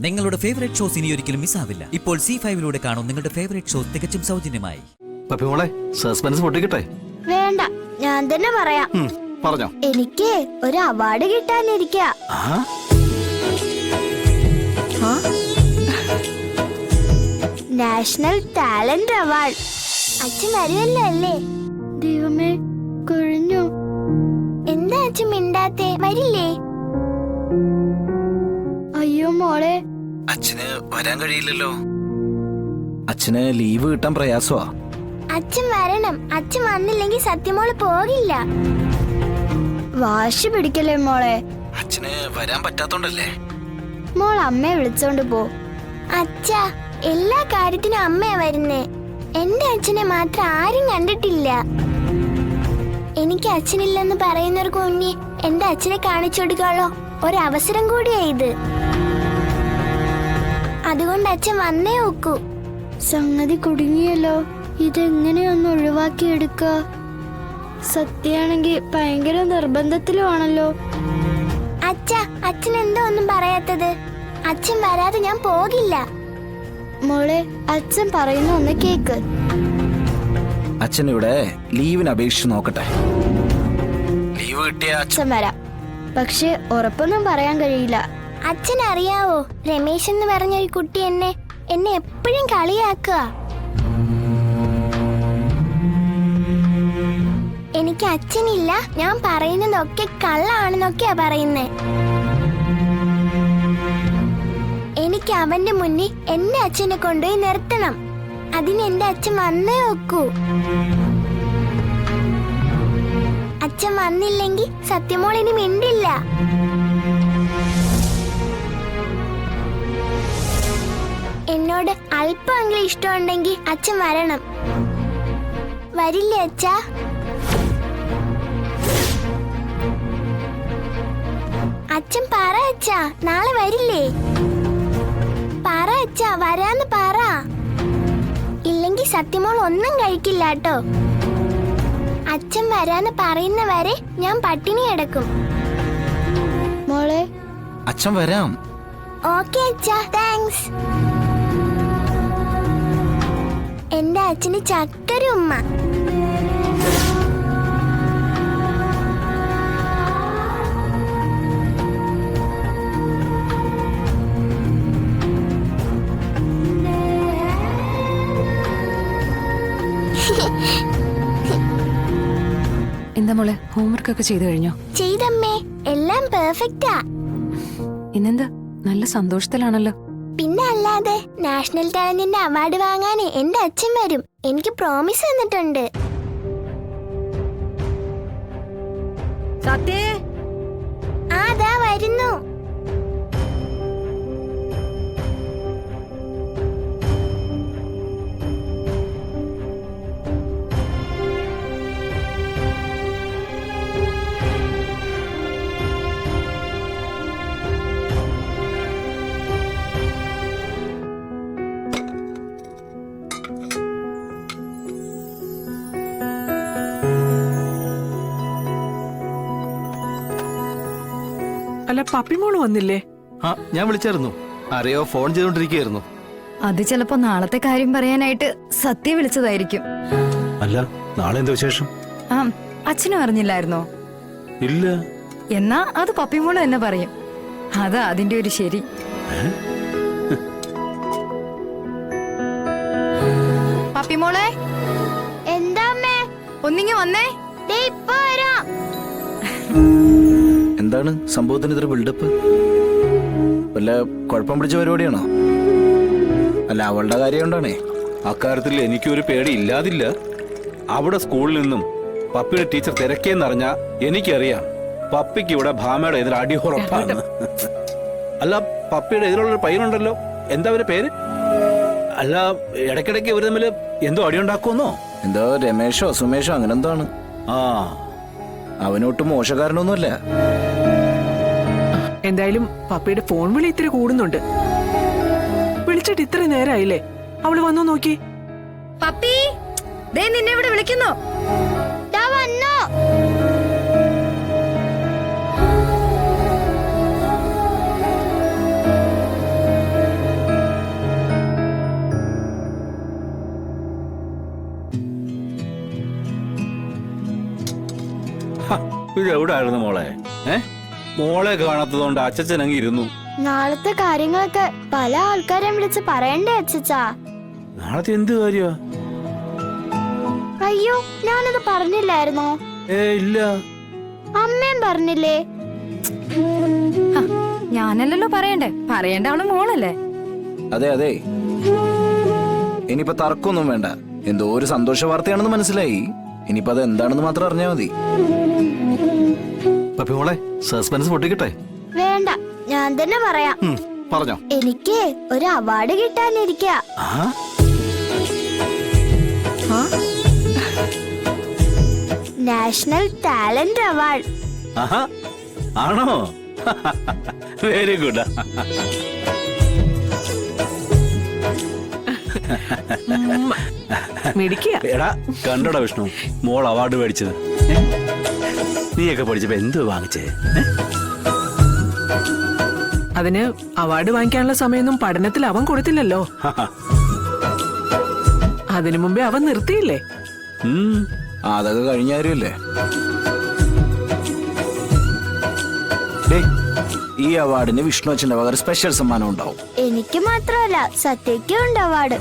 നിങ്ങളുടെ favourite shows ഇനി ഒരിക്കലും മിസ്സാവില്ല. ഇപ്പോൾ C5 കാണും നിങ്ങളുടെ ഫേവറേറ്റ് ഷോസ് തികച്ചും സൗജന്യമായി. പപ്പിമോളെ സസ്പെൻസ് പൊട്ടിക്കട്ടെ? വേണ്ട, ഞാൻ തന്നെ പറയാം. പറഞ്ഞോ. എനിക്ക് ഒരു അവാർഡ് കിട്ടാനിരിക്ക. National talent award. അച്ഛൻ വരുമല്ലോ അല്ലേ? ദൈവമേ, കഴിഞ്ഞു. എന്താ അച്ഛൻ മിണ്ടാത്തെ? വരില്ലേ? അയ്യോ മോളെ, അച്ഛന് വരാൻ കഴിയില്ലല്ലോ. അച്ഛന് ലീവ് കിട്ടാൻ പ്രയാസമാ. അച്ഛൻ വരണം. അച്ഛൻ വന്നില്ലെങ്കിൽ സത്യമോള് പോകില്ല. വാശി പിടിക്കല്ലേ മോളെ. അച്ഛന് വരാൻ പറ്റാത്തോണ്ടല്ലേ? മോൾ അമ്മയെ വിളിച്ചോണ്ട് പോ. അച്ഛാ, എല്ലാ കാര്യത്തിനും അമ്മയാ വരുന്നേ. എന്റെ അച്ഛനെ മാത്രം ആരും കണ്ടിട്ടില്ല. എനിക്ക് അച്ഛനില്ലെന്ന് പറയുന്നവർക്ക് മുന്നേ എന്റെ അച്ഛനെ കാണിച്ചു കൊടുക്കാനുള്ള ഒരവസരം കൂടിയാ ഇത്. അതുകൊണ്ട് അച്ഛൻ വന്നേ നോക്കൂ. സംഗതി കുടുങ്ങിയല്ലോ. ഇതെങ്ങനെയൊന്ന് ഒഴിവാക്കിയെടുക്ക? സത്യാണെങ്കി ഭയങ്കര നിർബന്ധത്തിലുമാണല്ലോ. അച്ഛാ, അച്ഛൻ എന്താ ഒന്നും പറയാത്തത്? അച്ഛൻ വരാതെ ഞാൻ പോകില്ല. മോളെ, അച്ഛൻ പറയുന്ന ഒന്ന് കേക്ക്. അച്ഛൻ ഇവിടെ ലീവിന് അപേക്ഷിച്ച് നോക്കട്ടെ. ലീവ് കിട്ടിയ അച്ഛൻ വരാം, പക്ഷെ ഉറപ്പൊന്നും പറയാൻ കഴിയില്ല. അച്ഛൻ അറിയാവോ, രമേശ് എന്ന് പറഞ്ഞൊരു കുട്ടി എന്നെ എപ്പോഴും കളിയാക്കുക. എനിക്ക് അച്ഛനില്ല, ഞാൻ പറയുന്നതൊക്കെ കള്ളാണെന്നൊക്കെയാ പറയുന്നേ. എനിക്ക് അവന്റെ മുന്നിൽ എന്റെ അച്ഛനെ കൊണ്ടുപോയി നിർത്തണം. അതിന് എന്റെ അച്ഛൻ വന്നേ നോക്കൂ. അച്ഛൻ വന്നില്ലെങ്കിൽ സത്യമോൾ ഇനി മിണ്ടില്ല. എന്നോട് അല്പമെങ്കിലും ഇഷ്ടമുണ്ടെങ്കിൽ അച്ഛൻ വരണം. വരില്ലേ അച്ഛാ? അച്ഛൻ പറ അച്ഛാ, നാളെ വരില്ലേ? പറ അച്ഛാ, വരാന്ന് പറ. ഇല്ലെങ്കിൽ സത്യമോൾ ഒന്നും കഴിക്കില്ല കേട്ടോ. അച്ഛൻ വരാന്ന് പറയുന്ന വരെ ഞാൻ പട്ടിണി കിടക്കും. മോളെ, അച്ഛൻ വരാം. ഓക്കെ അച്ഛാ, താങ്ക്സ്. എന്റെ അച്ഛന് ചക്കര ഉമ്മ. എന്താ മോളെ, ഹോംവർക്ക് ഒക്കെ ചെയ്തു കഴിഞ്ഞോ? ചെയ്തമ്മേ, എല്ലാം പെർഫെക്റ്റാ. ഇന്നെന്താ നല്ല സന്തോഷത്തിലാണല്ലോ? പിന്നെ അല്ലാതെ, നാഷണൽ ടാലന്റിന്റെ അവാർഡ് വാങ്ങാൻ എന്റെ അച്ഛൻ വരും. എനിക്ക് പ്രോമിസ് തന്നിട്ടുണ്ട്. അതാ വരുന്നു. അല്ല, പപ്പിമോള് വന്നില്ലേ? ഞാൻ വിളിച്ചായിരുന്നു. അറിയോ, ഫോൺ ചെയ്തോണ്ടിരിക്കുകയായിരുന്നു. അത് ചിലപ്പോ നാളത്തെ കാര്യം പറയാനായിട്ട് സത്യ വിളിച്ചതായിരിക്കും. അല്ല, നാളെ എന്താ വിശേഷം? ആ, അച്ഛനും അറിഞ്ഞില്ലായിരുന്നോ? ഇല്ല. എന്നാ അത് പപ്പിമോള് തന്നെ പറയും. അതാ അതിന്റെ ഒരു ശരി. പപ്പിമോളെ, എന്താ അമ്മേ? ഒന്നിങ്ങി വന്നേ. ദേ ഇപ്പൊ വരാം. എന്താണ് സംഭവത്തിന് ഇത്ര ബിൽഡപ്പ്? വല്ല കുഴപ്പം പിടിച്ച പരിപാടിയാണോ? അല്ല, അവളുടെ കാര്യം കൊണ്ടാണേ. അക്കാര്യത്തിൽ എനിക്കൊരു പേടി ഇല്ലാതില്ല. അവിടെ സ്കൂളിൽ നിന്നും പപ്പിയുടെ ടീച്ചർ തിരക്കേന്നറിഞ്ഞാ എനിക്കറിയാം പപ്പിക്ക് ഇവിടെ ഭാമയുടെ എതിരെ അടി ഉറപ്പാണ്. അല്ല, പപ്പിയുടെ എതിരുള്ളൊരു പയ്യനുണ്ടല്ലോ, എന്താ അവരുടെ പേര്? അല്ല, ഇടയ്ക്കിടയ്ക്ക് ഇവർ തമ്മിൽ എന്തോ അടിയുണ്ടാക്കുമെന്നോ? എന്തോ രമേശോ സുമേഷോ അങ്ങനെ എന്താണ്. ആ, അവനൊട്ടും മോശക്കാരനൊന്നുമല്ല. എന്തായാലും പപ്പിയുടെ ഫോൺ വിളി ഇത്തിരി കൂടുന്നുണ്ട്. വിളിച്ചിട്ട് ഇത്ര നേരമായില്ലേ? അവള് വന്നോ നോക്കി. പപ്പി, ദേ നിന്നെ ഇവിടെ വിളിക്കുന്നു. വന്നോ? ഇത് എവിടായിരുന്നു മോളെ? മോളെ കാണാത്തതുകൊണ്ട് അച്ഛൻ അങ്ങ് ഇരുന്നു. നാളത്തെ കാര്യങ്ങളൊക്കെ പല ആൾക്കാരെയും വിളിച്ച് പറയണ്ടേ അച്ഛച്ചാ? നാളത്തെ എന്ത് കാര്യമാ? അയ്യോ, ഞാനത് പറഞ്ഞില്ലായിരുന്നോ? ഇല്ല. അമ്മയും പറഞ്ഞില്ലേ? ഞാനല്ലല്ലോ പറയണ്ടേ, പറയേണ്ട ആള് മോളല്ലേ. അതെ അതെ, ഇനിയിപ്പോ തർക്കമൊന്നും വേണ്ട. എന്തോ ഒരു സന്തോഷ വാർത്തയാണെന്ന് മനസ്സിലായി. ഇനിയിപ്പോ അത് എന്താണെന്ന് മാത്രം അറിഞ്ഞാ മതി. പപ്പി മോളെ, സസ്പെൻസ് പൊട്ടിക്കട്ടെ? വേണ്ട, ഞാൻ തന്നെ പറയാം. പറഞ്ഞോ. എനിക്ക് ഒരു അവാർഡ് കിട്ടാനിരിക്ക. National talent award. ആണോ? Very good. മിടിക്കുക. എടാ കണ്ടോടാ വിഷ്ണു, മോൾ അവാർഡ് മേടിച്ചത്. നീയൊക്കെ പഠിച്ചപ്പോ എന്ത് വാങ്ങിച്ചേ? അതിന് അവാർഡ് വാങ്ങിക്കാനുള്ള സമയമൊന്നും പഠനത്തിൽ അവൻ കൊടുത്തില്ലല്ലോ. അതിനു മുമ്പേ അവൻ നിർത്തിയില്ലേ? അതൊക്കെ കഴിഞ്ഞ കാര്യമല്ലേ. ഈ അവാർഡിന് വിഷ്ണു അച്ഛന്റെ വക സ്പെഷ്യൽ സമ്മാനം ഉണ്ടാവും. എനിക്ക് മാത്രമല്ല, സത്യയ്ക്കും ഉണ്ട് അവാർഡ്.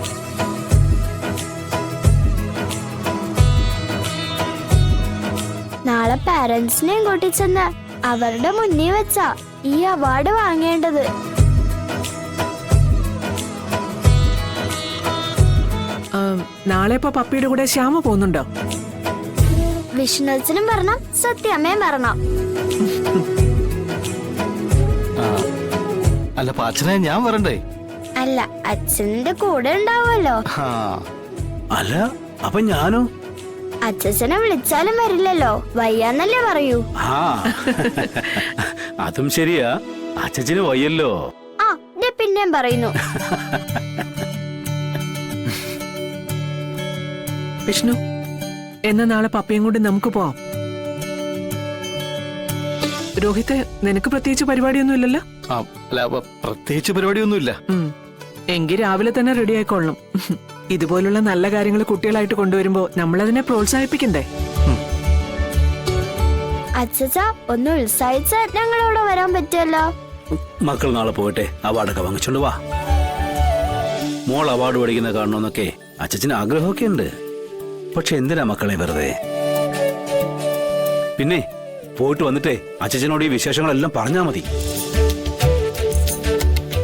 നാളെ പാരന്റ്സിനെയും കൂട്ടിച്ചെന്ന് അവരുടെ മുന്നിൽ വെച്ചാ ഈ അവാർഡ് വാങ്ങേണ്ടത്. നാളെ ഇപ്പൊ പപ്പിയുടെ കൂടെ ശ്യാമ പോകുന്നുണ്ടോ? വിഷ്ണുച്ചനും പറഞ്ഞം, സത്യമ്മയും പറഞ്ഞം. അല്ല അച്ഛനെ ഞാൻ വരണ്ടേ? അല്ല, അച്ഛന്റെ കൂടെ ഉണ്ടാവുമല്ലോ. അല്ല അപ്പൊ ഞാനോ? അച്ഛനെ വിളിച്ചാലും വരില്ലല്ലോ, വയ്യാന്നല്ലേ പറയൂ. അതും ശരിയാ, അച്ഛന് വയ്യല്ലോ. ആ, പിന്നെയും പറയുന്നു. വിഷ്ണു, എന്നാ നാളെ പപ്പയും കൊണ്ട് നമുക്ക് പോവാം. രോഹിത്, നിനക്ക് പ്രത്യേകിച്ച് പരിപാടിയൊന്നും ഇല്ലല്ലോ? അല്ല പ്രത്യേകിച്ച് പരിപാടിയൊന്നുമില്ല. എങ്കിൽ രാവിലെ തന്നെ റെഡി ആയിക്കൊള്ളണം. ഇതുപോലുള്ള നല്ല കാര്യങ്ങൾ കുട്ടികളായിട്ട് കൊണ്ടുവരുമ്പോ നമ്മളതിനെ പ്രോത്സാഹിപ്പിക്കണ്ടേ? അച്ഛച്ച ഒന്ന് ഉത്സാഹിച്ച ഞങ്ങളോട് വരാൻ പറ്റുമല്ലോ. മക്കൾ നാളെ പോകട്ടെ, അവാർഡൊക്കെ വാങ്ങിച്ചോണ്ട് വാ. മോൾ അവാർഡ് മേടിക്കുന്ന കാണണമെന്നൊക്കെ അച്ഛന് ആഗ്രഹമൊക്കെ ഉണ്ട്. പക്ഷെ എന്തിനാ മക്കളെ വെറുതെ? പിന്നെ പോയിട്ട് വന്നിട്ടേ അച്ഛനോട് ഈ വിശേഷങ്ങളെല്ലാം പറഞ്ഞാ മതി.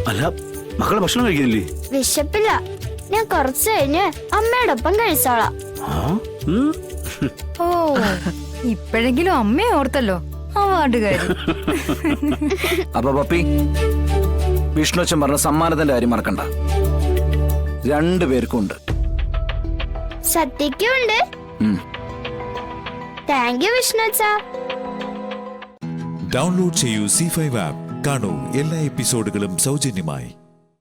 അല്ല, മക്കളെ ഭക്ഷണം കഴിക്കുന്നില്ലേ? വിശപ്പില്ല, ഞാൻ കുറച്ച് കഴിഞ്ഞ് അമ്മയുടെ ഒപ്പം കഴിച്ചോളാം. ഓ, ഇപ്പോഴെങ്കിലും അമ്മയെ ഓർത്തല്ലോ അവാർഡുകാരി. അപ്പൊ പപ്പി, വിഷ്ണു അച്ഛൻ പറഞ്ഞ സമ്മാനത്തിന്റെ കാര്യം മറക്കണ്ട. 2 പേർക്കും ഉണ്ട്. സത്യയ്ക്കും ഉണ്ട്. താങ്ക് യു വിഷ്ണു അച്ഛാ. ഡൗൺലോഡ് ചെയ്യൂ C5 ആപ്പ്. കാണൂ എല്ലാ എപ്പിസോഡുകളും സൗജന്യമായി.